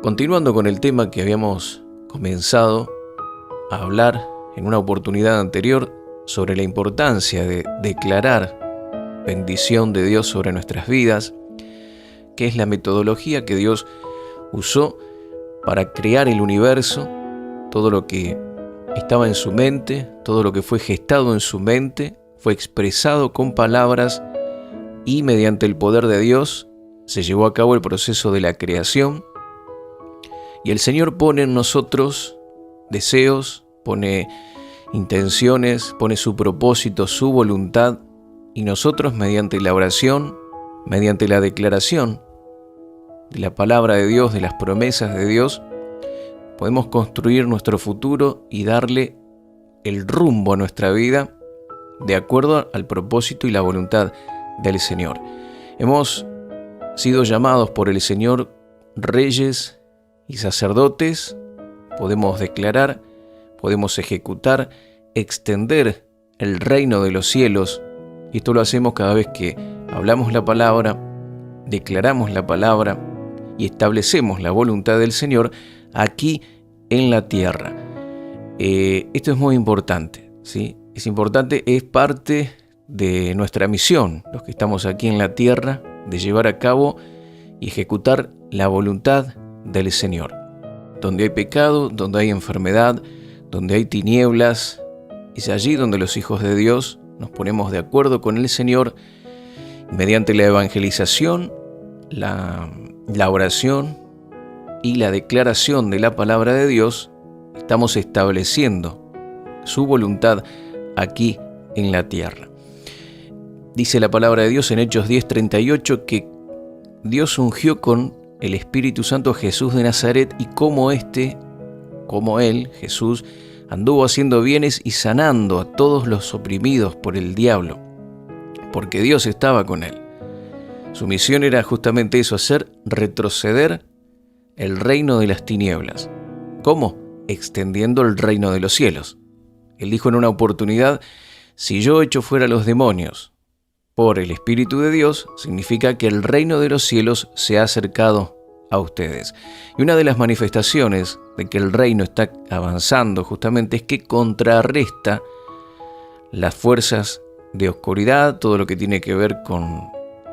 Continuando con el tema que habíamos comenzado a hablar en una oportunidad anterior sobre la importancia de declarar bendición de Dios sobre nuestras vidas, que es la metodología que Dios usó para crear el universo, todo lo que estaba en su mente, todo lo que fue gestado en su mente, fue expresado con palabras y mediante el poder de Dios se llevó a cabo el proceso de la creación. Y el Señor pone en nosotros deseos, pone intenciones, pone su propósito, su voluntad, y nosotros mediante la oración, mediante la declaración de la palabra de Dios, de las promesas de Dios, podemos construir nuestro futuro y darle el rumbo a nuestra vida de acuerdo al propósito y la voluntad del Señor. Hemos sido llamados por el Señor reyes y sacerdotes. Podemos declarar, podemos ejecutar, extender el reino de los cielos, y esto lo hacemos cada vez que hablamos la palabra, declaramos la palabra y establecemos la voluntad del Señor aquí en la tierra. Esto es muy importante, ¿sí? Es importante, es parte de nuestra misión, los que estamos aquí en la tierra, de llevar a cabo y ejecutar la voluntad del Señor. Donde hay pecado, donde hay enfermedad, donde hay tinieblas, es allí donde los hijos de Dios nos ponemos de acuerdo con el Señor mediante la evangelización, la oración y la declaración de la palabra de Dios. Estamos estableciendo su voluntad aquí en la tierra. Dice la palabra de Dios en Hechos 10:38 que Dios ungió con el Espíritu Santo a Jesús de Nazaret, y como él, Jesús, anduvo haciendo bienes y sanando a todos los oprimidos por el diablo, porque Dios estaba con él. Su misión era justamente eso, hacer retroceder el reino de las tinieblas. ¿Cómo? Extendiendo el reino de los cielos. Él dijo en una oportunidad: si yo echo fuera los demonios por el Espíritu de Dios, significa que el reino de los cielos se ha acercado a ustedes. Y una de las manifestaciones de que el reino está avanzando justamente es que contrarresta las fuerzas de oscuridad, todo lo que tiene que ver con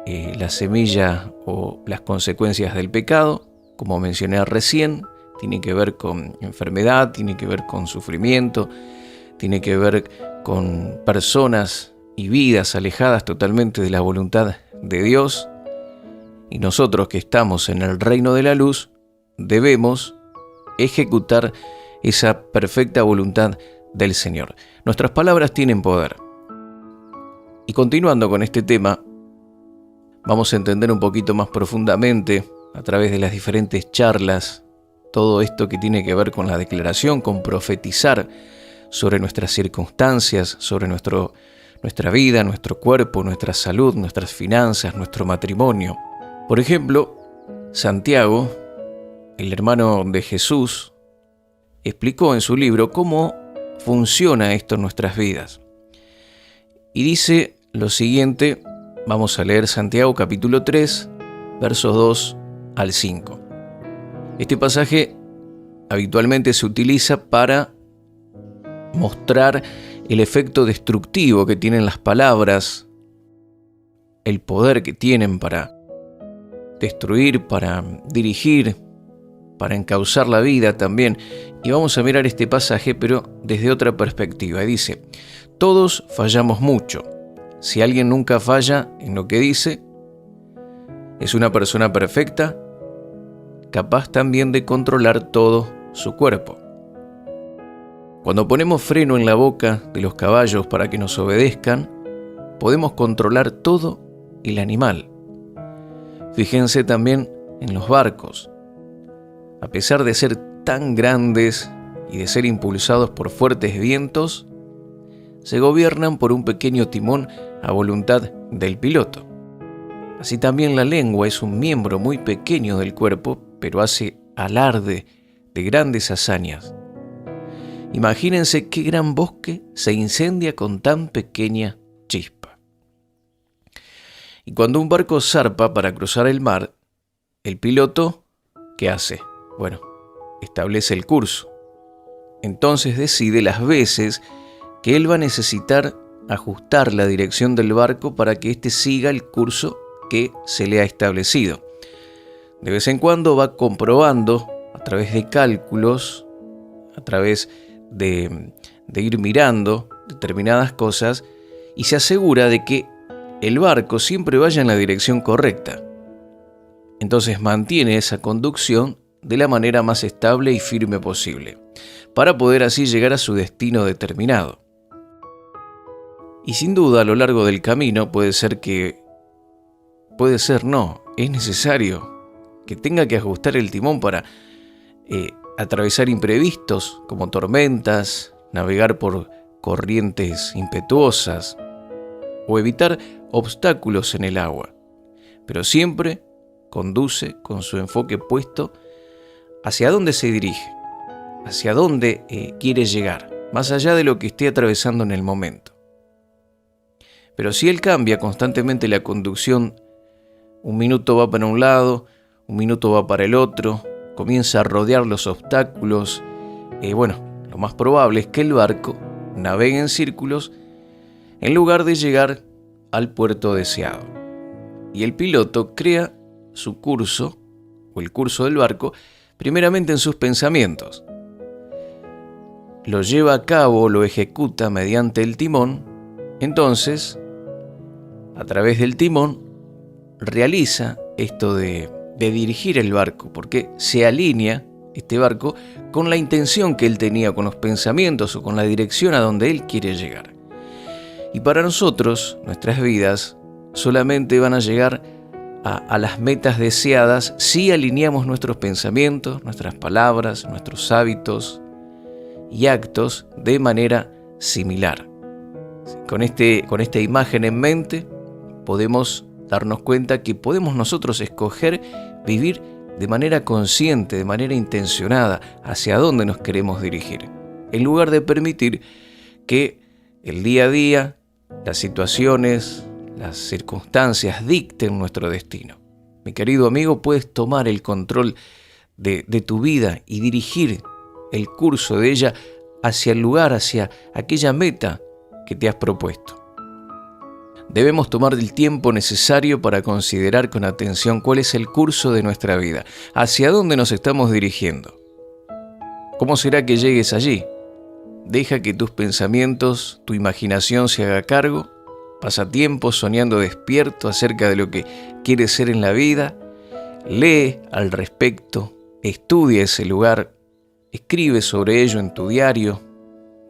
la semilla o las consecuencias del pecado, como mencioné recién, tiene que ver con enfermedad, tiene que ver con sufrimiento, tiene que ver con personas y vidas alejadas totalmente de la voluntad de Dios. Y nosotros que estamos en el reino de la luz debemos ejecutar esa perfecta voluntad del Señor. Nuestras palabras tienen poder. Y continuando con este tema, vamos a entender un poquito más profundamente a través de las diferentes charlas todo esto que tiene que ver con la declaración, con profetizar sobre nuestras circunstancias, sobre nuestra vida, nuestro cuerpo, nuestra salud, nuestras finanzas, nuestro matrimonio. Por ejemplo, Santiago, el hermano de Jesús, explicó en su libro cómo funciona esto en nuestras vidas. Y dice lo siguiente, vamos a leer Santiago capítulo 3, versos 2 al 5. Este pasaje habitualmente se utiliza para mostrar el efecto destructivo que tienen las palabras, el poder que tienen para destruir, para dirigir, para encauzar la vida también. Y vamos a mirar este pasaje, pero desde otra perspectiva. Y dice: todos fallamos mucho. Si alguien nunca falla en lo que dice, es una persona perfecta, capaz también de controlar todo su cuerpo. Cuando ponemos freno en la boca de los caballos para que nos obedezcan, podemos controlar todo el animal. Fíjense también en los barcos. A pesar de ser tan grandes y de ser impulsados por fuertes vientos, se gobiernan por un pequeño timón a voluntad del piloto. Así también la lengua es un miembro muy pequeño del cuerpo, pero hace alarde de grandes hazañas. Imagínense qué gran bosque se incendia con tan pequeña chispa. Y cuando un barco zarpa para cruzar el mar, el piloto, ¿qué hace? bueno, establece el curso. Entonces decide las veces que él va a necesitar ajustar la dirección del barco para que éste siga el curso que se le ha establecido. De vez en cuando va comprobando a través de cálculos, a través de ir mirando determinadas cosas y se asegura de que el barco siempre vaya en la dirección correcta. Entonces mantiene esa conducción de la manera más estable y firme posible, para poder así llegar a su destino determinado. Y sin duda a lo largo del camino es necesario que tenga que ajustar el timón para atravesar imprevistos como tormentas, navegar por corrientes impetuosas o evitar obstáculos en el agua. Pero siempre conduce con su enfoque puesto hacia dónde se dirige, hacia dónde quiere llegar, más allá de lo que esté atravesando en el momento. Pero si él cambia constantemente la conducción, un minuto va para un lado, un minuto va para el otro, comienza a rodear los obstáculos, lo más probable es que el barco navegue en círculos en lugar de llegar al puerto deseado. Y el piloto crea su curso, o el curso del barco, primeramente en sus pensamientos. Lo lleva a cabo, lo ejecuta mediante el timón. Entonces, a través del timón, realiza esto de dirigir el barco, porque se alinea este barco con la intención que él tenía, con los pensamientos o con la dirección a donde él quiere llegar. Y para nosotros, nuestras vidas solamente van a llegar a las metas deseadas si alineamos nuestros pensamientos, nuestras palabras, nuestros hábitos y actos de manera similar. Con esta imagen en mente, podemos darnos cuenta que podemos nosotros escoger vivir de manera consciente, de manera intencionada, hacia dónde nos queremos dirigir, en lugar de permitir que el día a día, las situaciones, las circunstancias dicten nuestro destino. Mi querido amigo, puedes tomar el control de tu vida y dirigir el curso de ella hacia el lugar, hacia aquella meta que te has propuesto. Debemos tomar el tiempo necesario para considerar con atención cuál es el curso de nuestra vida, hacia dónde nos estamos dirigiendo. ¿Cómo será que llegues allí? Deja que tus pensamientos, tu imaginación se haga cargo. Pasa tiempo soñando despierto acerca de lo que quieres ser en la vida. Lee al respecto, estudia ese lugar, escribe sobre ello en tu diario,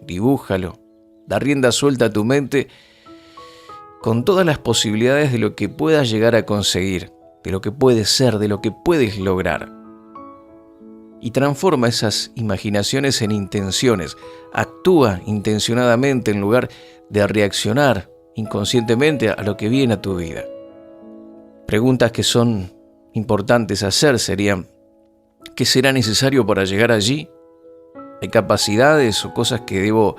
dibújalo, da rienda suelta a tu mente con todas las posibilidades de lo que puedas llegar a conseguir, de lo que puedes ser, de lo que puedes lograr. Y transforma esas imaginaciones en intenciones. Actúa intencionadamente en lugar de reaccionar inconscientemente a lo que viene a tu vida. Preguntas que son importantes hacer serían: ¿qué será necesario para llegar allí? ¿Hay capacidades o cosas que debo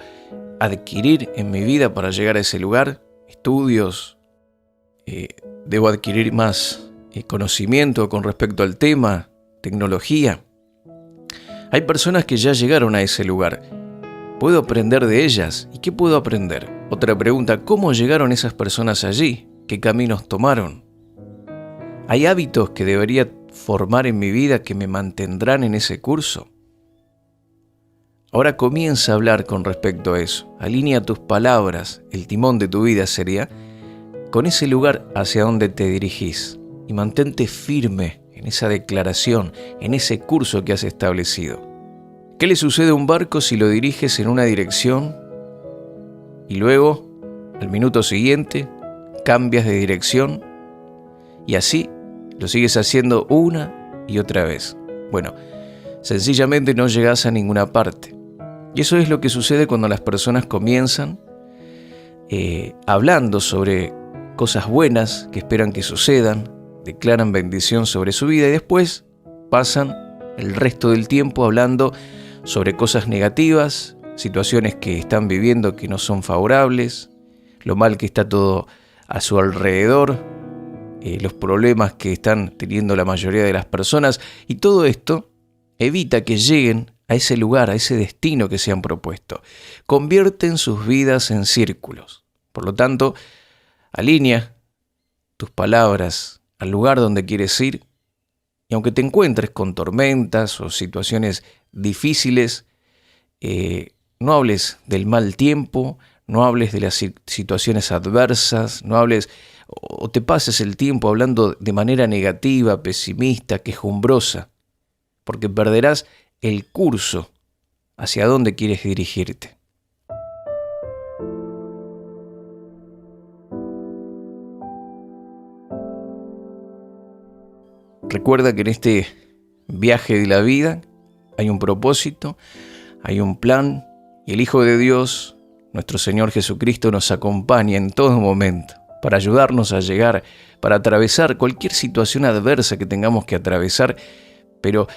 adquirir en mi vida para llegar a ese lugar? ¿Estudios? ¿Debo adquirir más conocimiento con respecto al tema? ¿Tecnología? Hay personas que ya llegaron a ese lugar. ¿Puedo aprender de ellas? ¿Y qué puedo aprender? Otra pregunta: ¿cómo llegaron esas personas allí? ¿Qué caminos tomaron? ¿Hay hábitos que debería formar en mi vida que me mantendrán en ese curso? Ahora comienza a hablar con respecto a eso. Alinea tus palabras, el timón de tu vida sería, con ese lugar hacia donde te dirigís. Y mantente firme en esa declaración, en ese curso que has establecido. ¿Qué le sucede a un barco si lo diriges en una dirección y luego, al minuto siguiente, cambias de dirección y así lo sigues haciendo una y otra vez? Bueno, sencillamente no llegas a ninguna parte. Y eso es lo que sucede cuando las personas comienzan hablando sobre cosas buenas que esperan que sucedan, declaran bendición sobre su vida y después pasan el resto del tiempo hablando sobre cosas negativas, situaciones que están viviendo que no son favorables, lo mal que está todo a su alrededor, los problemas que están teniendo la mayoría de las personas, y todo esto Evita que lleguen a ese lugar, a ese destino que se han propuesto. Convierten sus vidas en círculos. Por lo tanto, alinea tus palabras al lugar donde quieres ir, y aunque te encuentres con tormentas o situaciones difíciles, no hables del mal tiempo, no hables de las situaciones adversas, no hables o te pases el tiempo hablando de manera negativa, pesimista, quejumbrosa, porque perderás el curso hacia dónde quieres dirigirte. Recuerda que en este viaje de la vida hay un propósito, hay un plan, y el Hijo de Dios, nuestro Señor Jesucristo, nos acompaña en todo momento para ayudarnos a llegar, para atravesar cualquier situación adversa que tengamos que atravesar, pero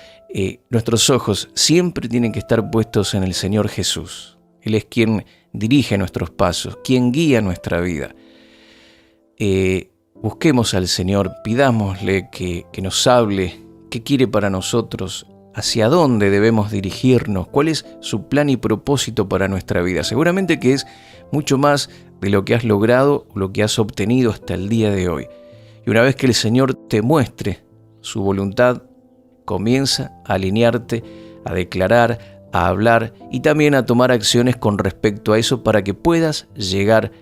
nuestros ojos siempre tienen que estar puestos en el Señor Jesús. Él es quien dirige nuestros pasos, quien guía nuestra vida. Busquemos al Señor, pidámosle que nos hable, qué quiere para nosotros, hacia dónde debemos dirigirnos, cuál es su plan y propósito para nuestra vida. Seguramente que es mucho más de lo que has logrado o lo que has obtenido hasta el día de hoy. Y una vez que el Señor te muestre su voluntad, comienza a alinearte, a declarar, a hablar y también a tomar acciones con respecto a eso para que puedas llegar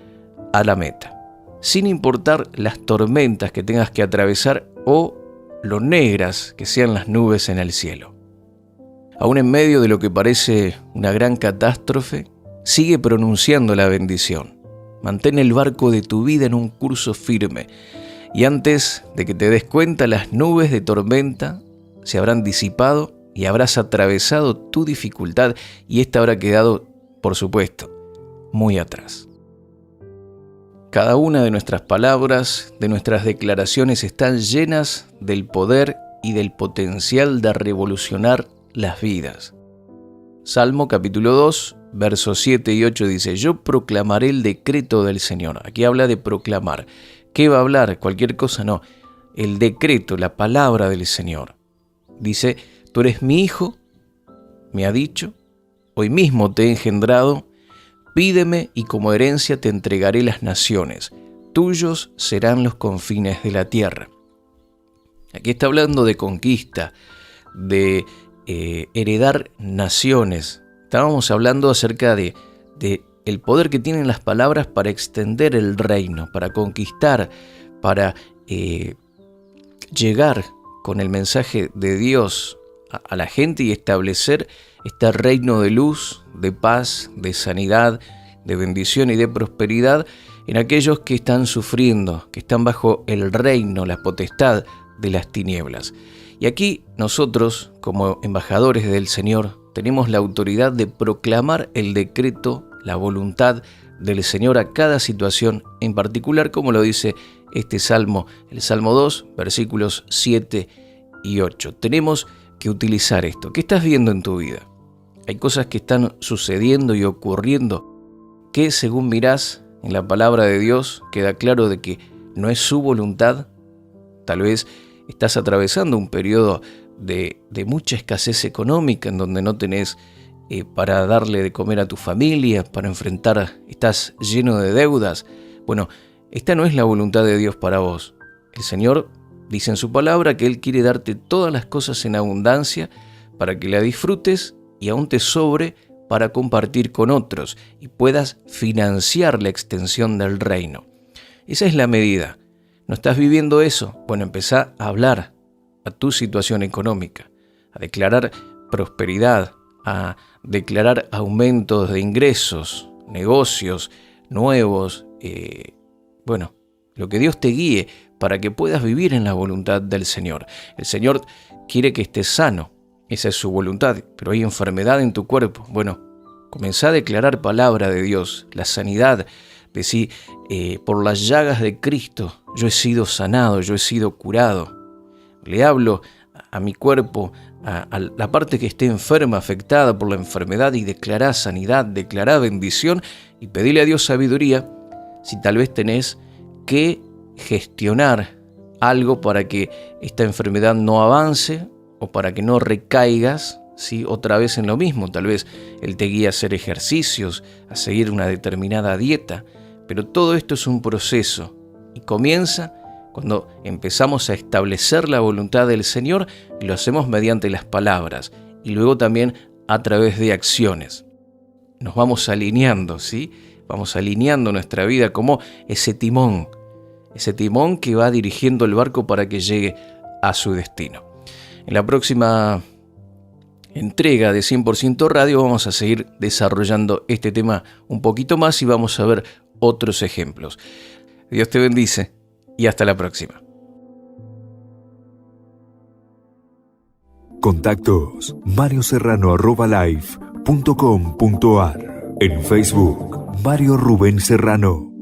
a la meta, sin importar las tormentas que tengas que atravesar o lo negras que sean las nubes en el cielo. Aún en medio de lo que parece una gran catástrofe, sigue pronunciando la bendición. Mantén el barco de tu vida en un curso firme, y antes de que te des cuenta, las nubes de tormenta se habrán disipado y habrás atravesado tu dificultad, y esta habrá quedado, por supuesto, muy atrás. Cada una de nuestras palabras, de nuestras declaraciones, están llenas del poder y del potencial de revolucionar las vidas. Salmo capítulo 2, versos 7 y 8 dice: yo proclamaré el decreto del Señor. Aquí habla de proclamar. ¿Qué va a hablar? Cualquier cosa no. El decreto, la palabra del Señor. Dice: tú eres mi hijo, me ha dicho, hoy mismo te he engendrado. Pídeme y como herencia te entregaré las naciones. Tuyos serán los confines de la tierra. Aquí está hablando de conquista, de heredar naciones. Estábamos hablando acerca de el poder que tienen las palabras para extender el reino, para conquistar, para llegar con el mensaje de Dios a la gente y establecer este reino de luz, de paz, de sanidad, de bendición y de prosperidad en aquellos que están sufriendo, que están bajo el reino, la potestad de las tinieblas. Y aquí nosotros, como embajadores del Señor, tenemos la autoridad de proclamar el decreto, la voluntad del Señor a cada situación en particular, como lo dice este Salmo, el Salmo 2, versículos 7 y 8. Tenemos que utilizar esto. ¿Qué estás viendo en tu vida? Hay cosas que están sucediendo y ocurriendo que, según mirás en la palabra de Dios, queda claro de que no es su voluntad. Tal vez estás atravesando un periodo de mucha escasez económica en donde no tenés para darle de comer a tu familia, para enfrentar, estás lleno de deudas. Bueno, esta no es la voluntad de Dios para vos. El Señor dice en su palabra que Él quiere darte todas las cosas en abundancia para que la disfrutes y aún te sobre para compartir con otros y puedas financiar la extensión del reino. Esa es la medida. ¿No estás viviendo eso? Bueno, empezá a hablar a tu situación económica, a declarar prosperidad, a declarar aumentos de ingresos, negocios nuevos, lo que Dios te guíe para que puedas vivir en la voluntad del Señor. El Señor quiere que estés sano, esa es su voluntad, pero hay enfermedad en tu cuerpo. Bueno, comenzá a declarar palabra de Dios, la sanidad. Decí, por las llagas de Cristo yo he sido sanado, yo he sido curado. Le hablo a mi cuerpo, a la parte que esté enferma, afectada por la enfermedad, y declará sanidad, declará bendición y pedile a Dios sabiduría si tal vez tenés que gestionar algo para que esta enfermedad no avance o para que no recaigas, ¿sí?, otra vez en lo mismo. Tal vez Él te guía a hacer ejercicios, a seguir una determinada dieta, pero todo esto es un proceso y comienza cuando empezamos a establecer la voluntad del Señor y lo hacemos mediante las palabras y luego también a través de acciones. Nos vamos alineando, ¿sí? Vamos alineando nuestra vida como ese timón que va dirigiendo el barco para que llegue a su destino. En la próxima entrega de 100% Radio vamos a seguir desarrollando este tema un poquito más y vamos a ver otros ejemplos. Dios te bendice y hasta la próxima. Contactos marioserrano@life.com.ar. En Facebook, Mario Rubén Serrano.